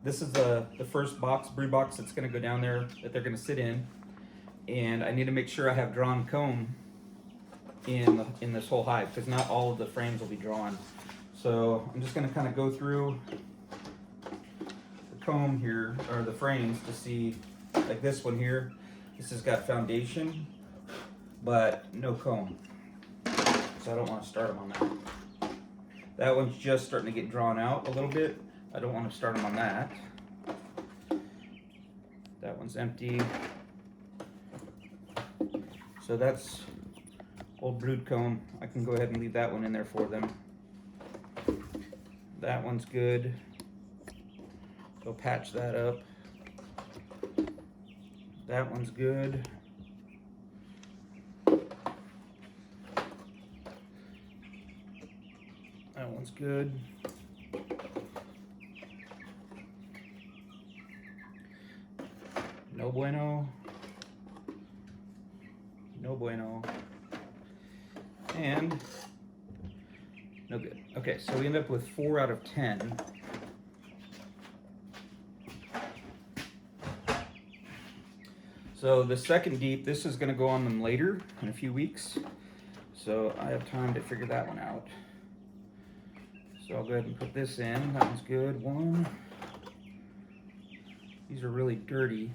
this is the first box, brood box, that's going to go down there that they're going to sit in, and I need to make sure I have drawn comb in this whole hive, because not all of the frames will be drawn. So I'm just going to kind of go through the comb here, or the frames, to see, like this one here. This has got foundation, but no comb, so I don't want to start them on that. That one's just starting to get drawn out a little bit. I don't want to start them on that. That one's empty. So that's old brood comb. I can go ahead and leave that one in there for them. That one's good. So patch that up. That one's good. That one's good. No bueno. No bueno. And no good. Okay, so we end up with 4 out of 10. So the second deep, this is going to go on them later in a few weeks. So I have time to figure that one out. So I'll go ahead and put this in. That one's good. One. These are really dirty,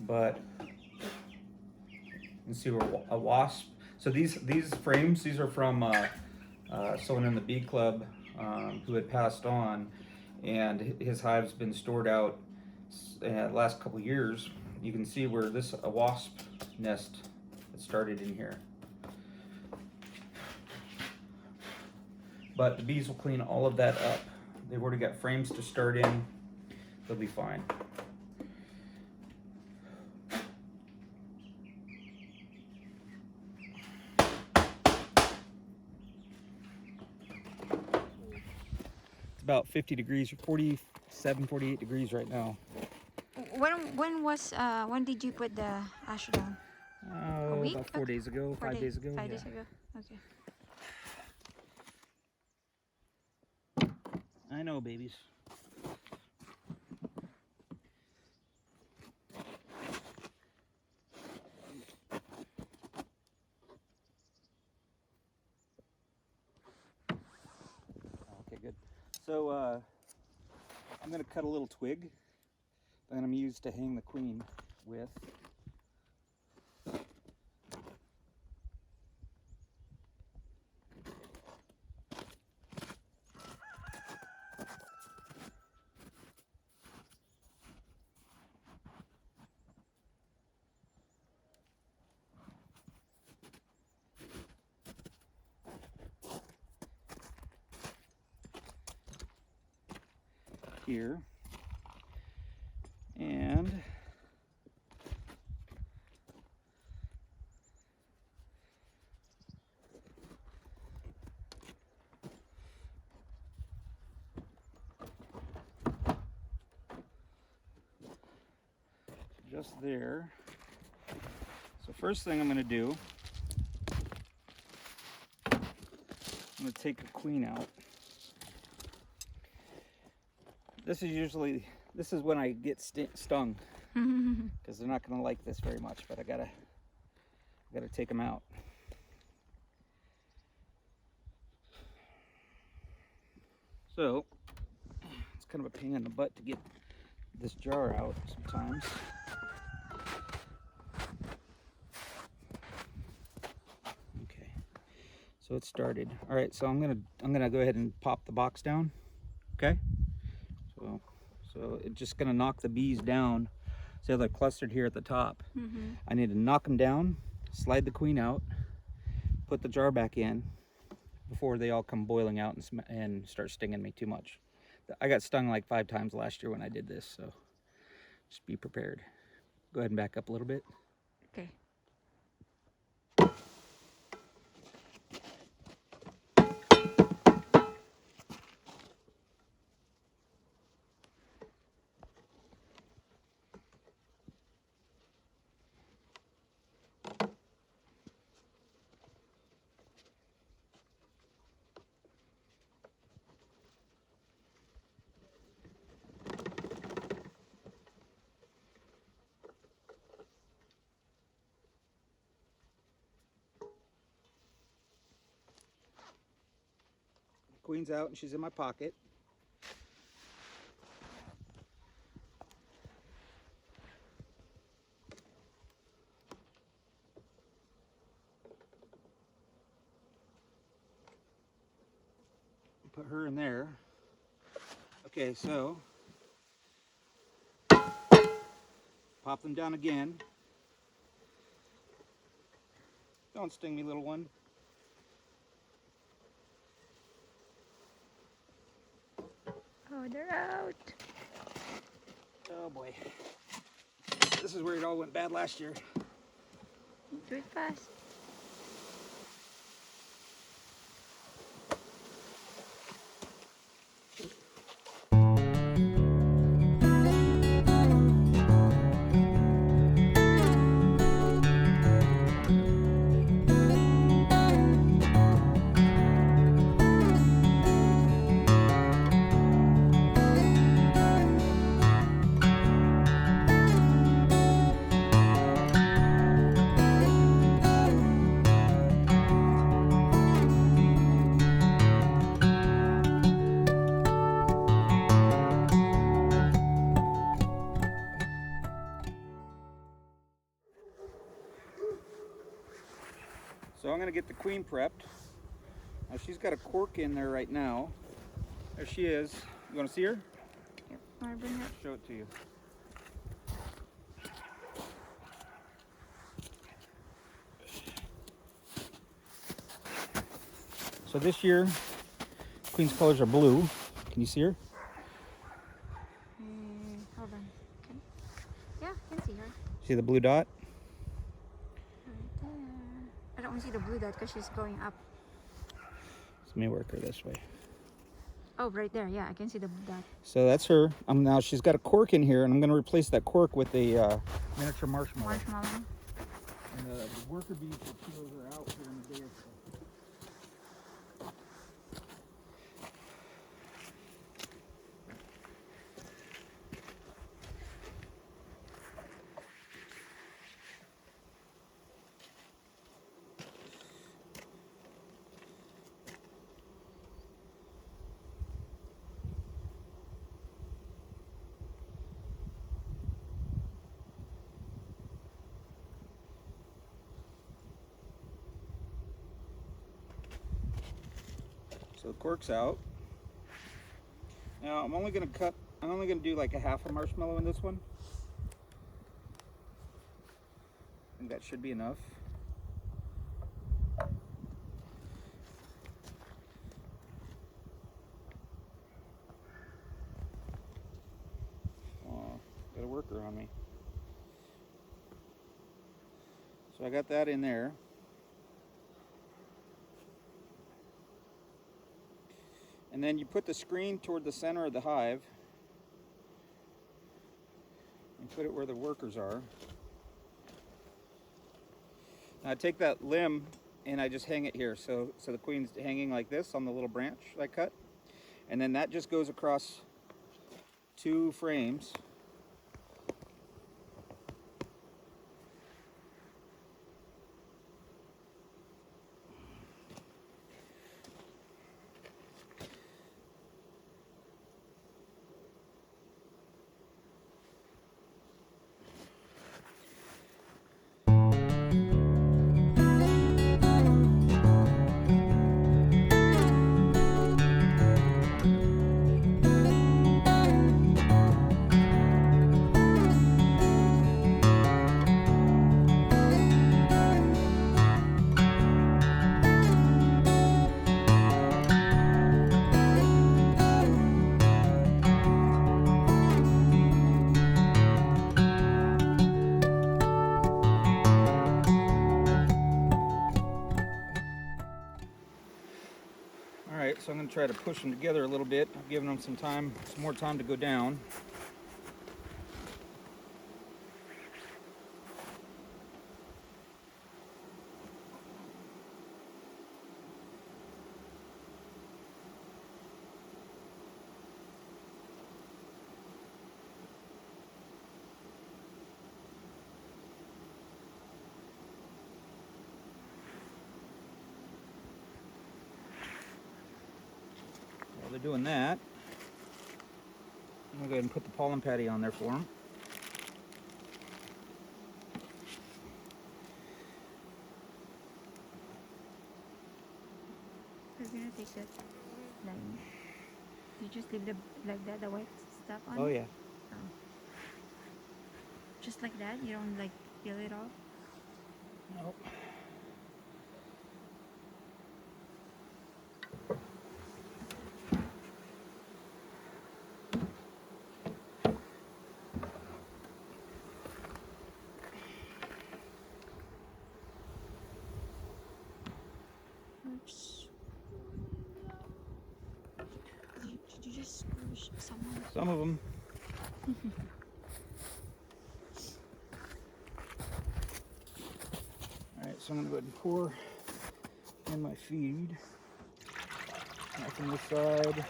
but you can see where a wasp. So these frames, these are from someone in the bee club who had passed on, and his hive's been stored out the last couple years. You can see where a wasp nest that started in here. But the bees will clean all of that up. They've already got frames to start in. They'll be fine. It's about 50 degrees, 47, 48 degrees right now. When did you put the ash down? A week? About 4 days ago, 5 days ago. 5 days ago. Okay. I know, babies. Okay, good. So I'm going to cut a little twig that I'm going to use to hang the queen with. Here, and just there. So first thing I'm going to do, I'm going to take a queen out. This is when I get stung, because they're not going to like this very much, but I gotta take them out. So it's kind of a pain in the butt to get this jar out sometimes. Okay, so it started. All right, so I'm gonna go ahead and pop the box down. Okay. So it's just gonna knock the bees down. See how they're clustered here at the top? I need to knock them down, slide the queen out, put the jar back in before they all come boiling out and start stinging me too much. I got stung like 5 times last year when I did this, so just be prepared. Go ahead and back up a little bit. Okay. queen's out and she's in my pocket. Put her in there. Okay, so pop them down again. Don't sting me, little one. Oh, they're out. Oh boy. This is where it all went bad last year. Do it fast. So I'm gonna get the queen prepped. Now she's got a cork in there right now. There she is. You wanna see her? Yep. Wanna bring her? Show it to you. So this year, queen's colors are blue. Can you see her? Hold on. Okay. Yeah, I can see her. See the blue dot? Right there. I don't see the blue dot because she's going up. Let me work her this way. Oh, right there. Yeah, I can see the blue dot. So that's her. Now she's got a cork in here, and I'm going to replace that cork with a miniature marshmallow. And the worker bees will peel her out here in a day or so. So the cork's out. Now I'm only going to do like a half a marshmallow in this one. I think that should be enough. Oh, got a worker on me. So I got that in there. And then you put the screen toward the center of the hive and put it where the workers are. Now I take that limb and I just hang it here. So the queen's hanging like this on the little branch I cut. And then that just goes across 2 frames. Alright, so I'm going to try to push them together a little bit, giving them some more time to go down. they're doing that, I'm gonna go ahead and put the pollen patty on there for them. We're gonna take that line. You just leave the like that, the white stuff on. Oh yeah. Oh. Just like that. You don't like peel it off. Nope. Oops. Did you just squish someone? Some of them. Alright, so I'm going to go ahead and pour in my feed. Back on this side.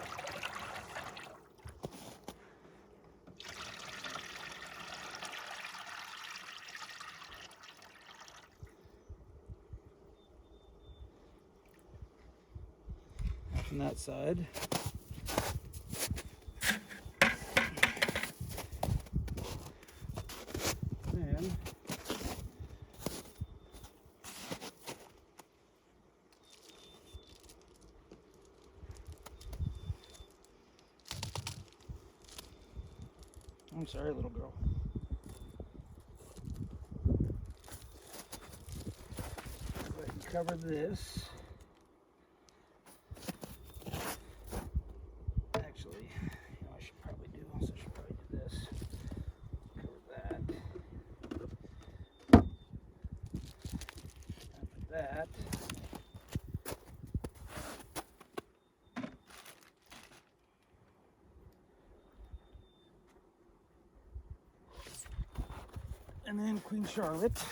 Back on that side. Then I'm sorry, little girl. Go ahead and cover this. Actually, you know, I should probably do. So I should probably do this. Cover that. Cover that. And then Queen Charlotte.